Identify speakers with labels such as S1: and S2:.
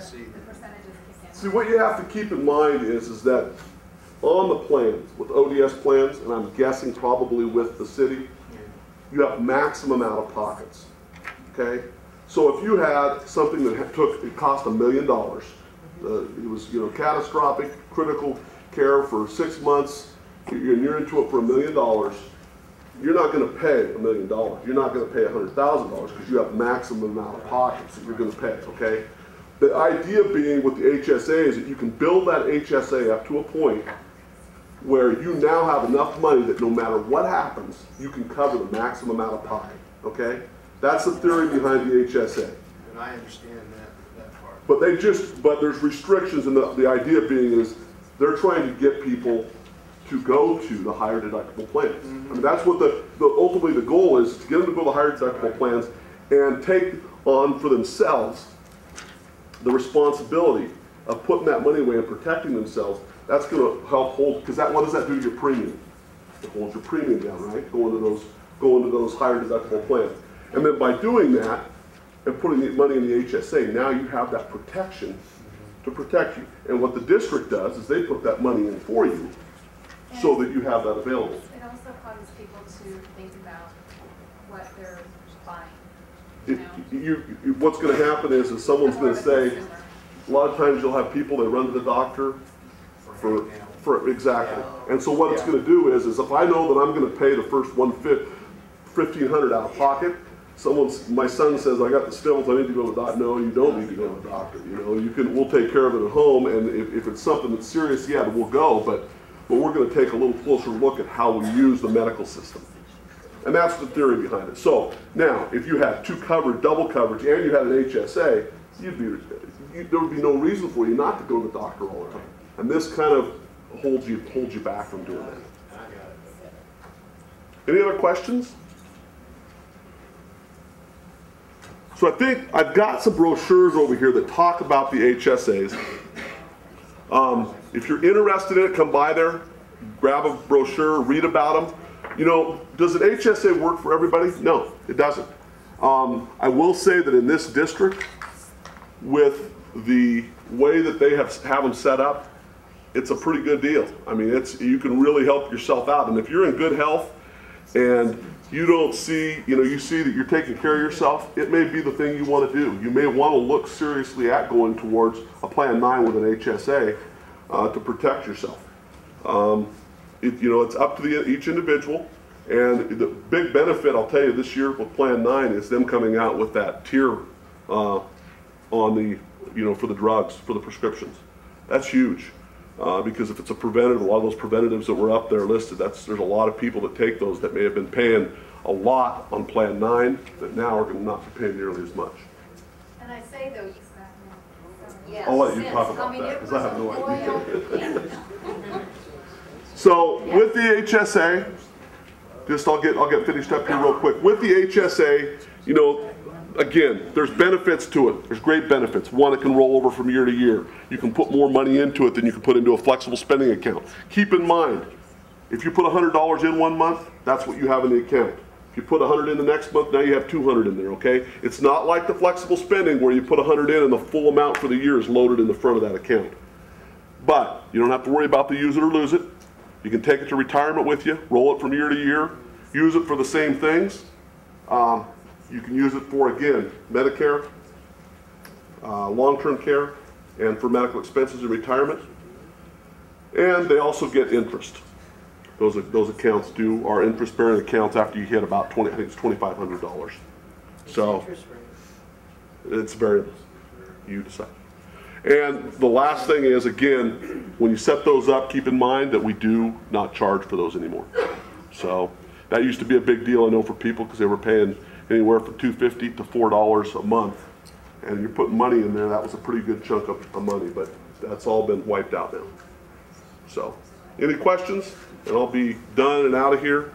S1: the percentages kick in.
S2: See, what you have to keep in mind is that on the plans, with ODS plans, and I'm guessing probably with the city, you have maximum out of pockets, okay? So if you had something that it cost $1 million, it was, catastrophic, critical care for 6 months, and you're into it for $1 million, you're not going to pay $1 million. You're not going to pay $100,000 because you have maximum amount of pockets that you're going to pay, okay? The idea being with the HSA is that you can build that HSA up to a point where you now have enough money that no matter what happens, you can cover the maximum amount of pocket, okay? That's the theory behind the HSA.
S3: And I understand that part.
S2: But there's restrictions, and the idea being is they're trying to get people to go to the higher deductible plans. I mean, that's what ultimately the goal is to get them to go to the higher deductible plans and take on for themselves the responsibility of putting that money away and protecting themselves. That's going to help hold, because what does that do to your premium? It holds your premium down, right? Going to those higher deductible plans. And then by doing that and putting the money in the HSA, now you have that protection to protect you. And what the district does is they put that money in for you so that you have that available.
S1: It also causes people to think about what they're buying.
S2: What's going to happen is someone's going to say, a lot of times you'll have people that run to the doctor for exactly. And so what it's going to do is if I know that I'm going to pay the first $1,500 out of pocket, my son says, I got the stills, I need to go to the doctor. No, you don't need to go to the doctor. We'll take care of it at home, and if it's something that's serious, yeah, we'll go, but we're going to take a little closer look at how we use the medical system. And that's the theory behind it. So now, if you had double coverage, and you had an HSA, there would be no reason for you not to go to the doctor all the time. And this kind of holds you back from doing that. Any other questions? So I think I've got some brochures over here that talk about the HSAs. If you're interested in it, come by there, grab a brochure, read about them. Does an HSA work for everybody? No, it doesn't. I will say that in this district, with the way that they have them set up, it's a pretty good deal. I mean, you can really help yourself out. And if you're in good health and you don't see, you see that you're taking care of yourself, it may be the thing you want to do. You may want to look seriously at going towards a Plan 9 with an HSA to protect yourself. It's up to each individual. And the big benefit, I'll tell you, this year with Plan 9 is them coming out with that tier on the, for the drugs, for the prescriptions. That's huge. Because if it's a preventative, a lot of those preventatives that were up there listed, there's a lot of people that take those that may have been paying a lot on Plan 9 that now are going to not be paying nearly as much.
S1: And I say though,
S4: Yes,
S2: I'll let you talk about that because I have no idea. So with the HSA, I'll get finished up here real quick. With the HSA, again, there's benefits to it. There's great benefits. One, it can roll over from year to year. You can put more money into it than you can put into a flexible spending account. Keep in mind, if you put $100 in one month, that's what you have in the account. If you put $100 in the next month, now you have $200 in there, okay? It's not like the flexible spending where you put $100 in and the full amount for the year is loaded in the front of that account. But you don't have to worry about the use it or lose it. You can take it to retirement with you, roll it from year to year, use it for the same things. You can use it for, again, Medicare, long-term care, and for medical expenses in retirement. And they also get interest. Those accounts are interest-bearing accounts after you hit about I think it's $2,500. So it's variable. You decide. And the last thing is, again, when you set those up, keep in mind that we do not charge for those anymore. So that used to be a big deal, I know, for people because they were paying anywhere from $2.50 to $4 a month. And you're putting money in there, that was a pretty good chunk of money, but that's all been wiped out now. So, any questions? And I'll be done and out of here.